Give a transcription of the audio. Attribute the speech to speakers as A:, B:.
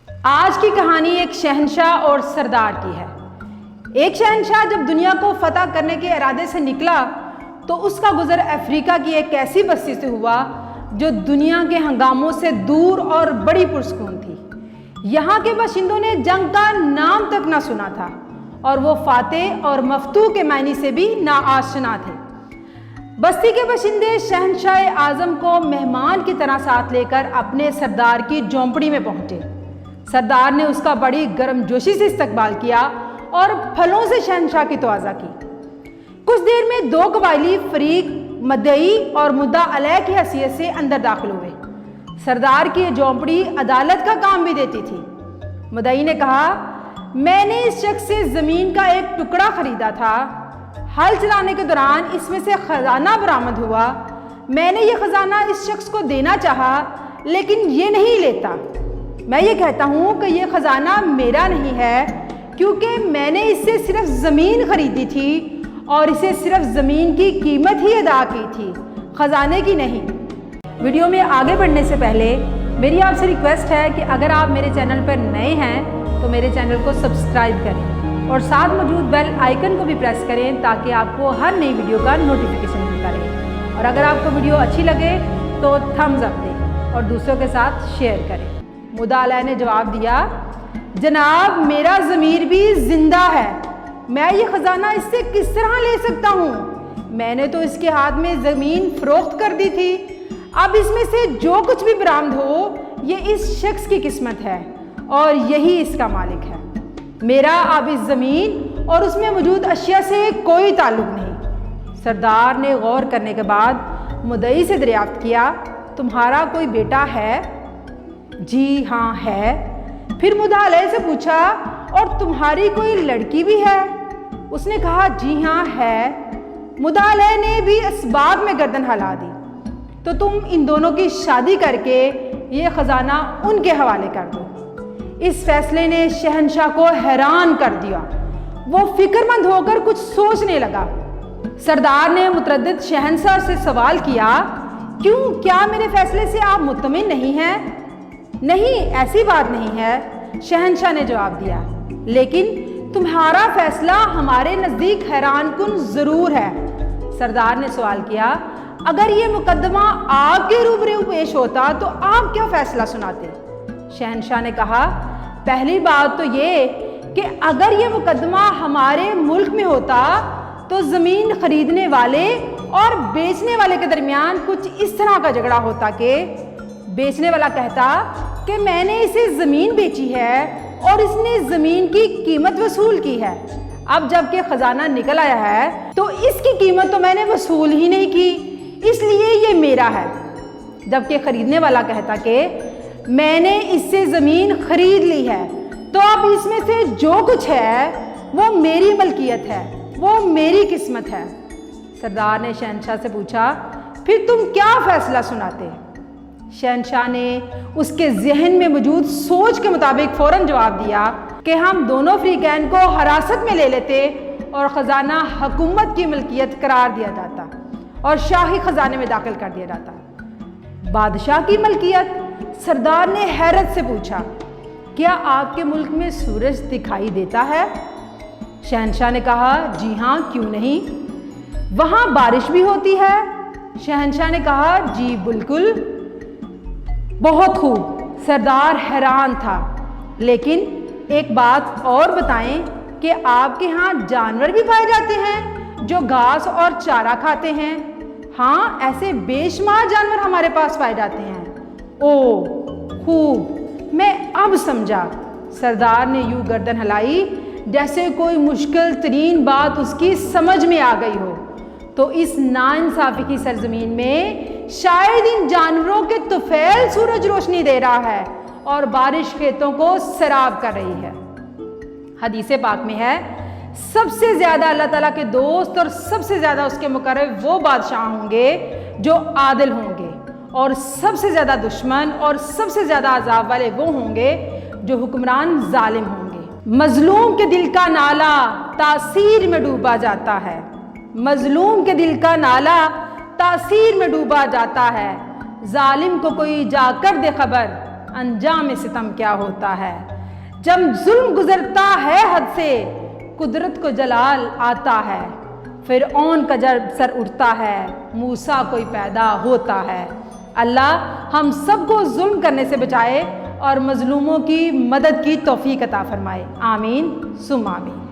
A: آج کی کہانی ایک شہنشاہ اور سردار کی ہے۔ ایک شہنشاہ جب دنیا کو فتح کرنے کے ارادے سے نکلا تو اس کا گزر افریقہ کی ایک ایسی بستی سے ہوا جو دنیا کے ہنگاموں سے دور اور بڑی پرسکون تھی۔ یہاں کے باشندوں نے جنگ کا نام تک نہ سنا تھا اور وہ فاتح اور مفتوح کے معنی سے بھی ناآشنا تھے۔ بستی کے باشندے شہنشاہ اعظم کو مہمان کی طرح ساتھ لے کر اپنے سردار کی جھونپڑی میں پہنچے۔ سردار نے اس کا بڑی گرم جوشی سے استقبال کیا اور پھلوں سے شہنشاہ کی توازہ کی۔ کچھ دیر میں دو قبائلی فریق مدعی اور مدعا علیہ کی حیثیت سے اندر داخل ہوئے۔ سردار کی جھونپڑی عدالت کا کام بھی دیتی تھی۔ مدعی نے کہا، میں نے اس شخص سے زمین کا ایک ٹکڑا خریدا تھا۔ ہل چلانے کے دوران اس میں سے خزانہ برآمد ہوا۔ میں نے یہ خزانہ اس شخص کو دینا چاہا لیکن یہ نہیں لیتا۔ میں یہ کہتا ہوں کہ یہ خزانہ میرا نہیں ہے کیونکہ میں نے اس سے صرف زمین خریدی تھی اور اسے صرف زمین کی قیمت ہی ادا کی تھی، خزانے کی نہیں۔ ویڈیو میں آگے بڑھنے سے پہلے میری آپ سے ریکویسٹ ہے کہ اگر آپ میرے چینل پر نئے ہیں تو میرے چینل کو سبسکرائب کریں اور ساتھ موجود بیل آئیکن کو بھی پریس کریں تاکہ آپ کو ہر نئی ویڈیو کا نوٹیفیکیشن ملتا رہے۔ اور اگر آپ کو ویڈیو اچھی لگے تو تھمز اپ دیں اور دوسروں کے ساتھ شیئر کریں۔ مدعا علیہ نے جواب دیا، جناب میرا ضمیر بھی زندہ ہے، میں یہ خزانہ اس سے کس طرح لے سکتا ہوں؟ میں نے تو اس کے ہاتھ میں زمین فروخت کر دی تھی، اب اس میں سے جو کچھ بھی برآمد ہو یہ اس شخص کی قسمت ہے اور یہی اس کا مالک ہے، میرا اب اس زمین اور اس میں موجود اشیاء سے کوئی تعلق نہیں۔ سردار نے غور کرنے کے بعد مدعی سے دریافت کیا، تمہارا کوئی بیٹا ہے؟ جی ہاں ہے۔ پھر مدعا علیہ سے پوچھا، اور تمہاری کوئی لڑکی بھی ہے؟ اس نے کہا، جی ہاں ہے۔ مدعا علیہ نے بھی اس بات میں گردن ہلا دی، تو تم ان دونوں کی شادی کر کے یہ خزانہ ان کے حوالے کر دو۔ اس فیصلے نے شہنشاہ کو حیران کر دیا، وہ فکر مند ہو کر کچھ سوچنے لگا۔ سردار نے متردد شہنشاہ سے سوال کیا، کیوں، کیا میرے فیصلے سے آپ مطمئن نہیں ہیں؟ نہیں، ایسی بات نہیں ہے، شہنشاہ نے جواب دیا، لیکن تمہارا فیصلہ ہمارے نزدیک حیران کن ضرور ہے۔ سردار نے سوال کیا، اگر یہ مقدمہ آپ کے روبرو پیش ہوتا تو آپ کیا فیصلہ سناتے؟ شہنشاہ نے کہا، پہلی بات تو یہ کہ اگر یہ مقدمہ ہمارے ملک میں ہوتا تو زمین خریدنے والے اور بیچنے والے کے درمیان کچھ اس طرح کا جھگڑا ہوتا کہ بیچنے والا کہتا کہ میں نے اسے زمین بیچی ہے اور اس نے زمین کی قیمت وصول کی ہے، اب جب کہ خزانہ نکل آیا ہے تو اس کی قیمت تو میں نے وصول ہی نہیں کی، اس لیے یہ میرا ہے۔ جبکہ خریدنے والا کہتا کہ میں نے اس سے زمین خرید لی ہے تو اب اس میں سے جو کچھ ہے وہ میری ملکیت ہے، وہ میری قسمت ہے۔ سردار نے شہنشاہ سے پوچھا، پھر تم کیا فیصلہ سناتے؟ شہنشاہ نے اس کے ذہن میں موجود سوچ کے مطابق فوراً جواب دیا کہ ہم دونوں فریقین کو حراست میں لے لیتے اور خزانہ حکومت کی ملکیت قرار دیا جاتا اور شاہی خزانے میں داخل کر دیا جاتا۔ بادشاہ کی ملکیت؟ سردار نے حیرت سے پوچھا، کیا آپ کے ملک میں سورج دکھائی دیتا ہے؟ شہنشاہ نے کہا، جی ہاں، کیوں نہیں؟ وہاں بارش بھی ہوتی ہے؟ شہنشاہ نے کہا، جی بالکل۔ بہت خوب۔ سردار حیران تھا، لیکن ایک بات اور بتائیں کہ آپ کے ہاں جانور بھی پائے جاتے ہیں جو گھاس اور چارہ کھاتے ہیں؟ ہاں، ایسے بے شمار جانور ہمارے پاس پائے جاتے ہیں۔ اوہ خوب، میں اب سمجھا۔ سردار نے یوں گردن ہلائی جیسے کوئی مشکل ترین بات اس کی سمجھ میں آ گئی ہو۔ تو اس ناانصافی کی سرزمین میں شاید ان جانوروں کے طفیل سورج روشنی دے رہا ہے اور بارش کھیتوں کو سیراب کر رہی ہے۔ حدیث پاک میں ہے، سب سے زیادہ اللہ تعالیٰ کے دوست اور سب سے زیادہ اس کے مقرب وہ بادشاہ ہوں گے جو عادل ہوں گے، اور سب سے زیادہ دشمن اور سب سے زیادہ عذاب والے وہ ہوں گے جو حکمران ظالم ہوں گے۔ مظلوم کے دل کا نالا تاثیر میں ڈوبا جاتا ہے، مظلوم کے دل کا نالا تاثیر میں ڈوبا جاتا ہے، ظالم کو کوئی جا کر دے خبر، انجام ستم کیا ہوتا ہے۔ جب ظلم گزرتا ہے حد سے قدرت کو جلال آتا ہے، فرعون کا جب سر اٹھتا ہے موسیٰ کوئی پیدا ہوتا ہے۔ اللہ ہم سب کو ظلم کرنے سے بچائے اور مظلوموں کی مدد کی توفیق عطا فرمائے، آمین ثم آمین۔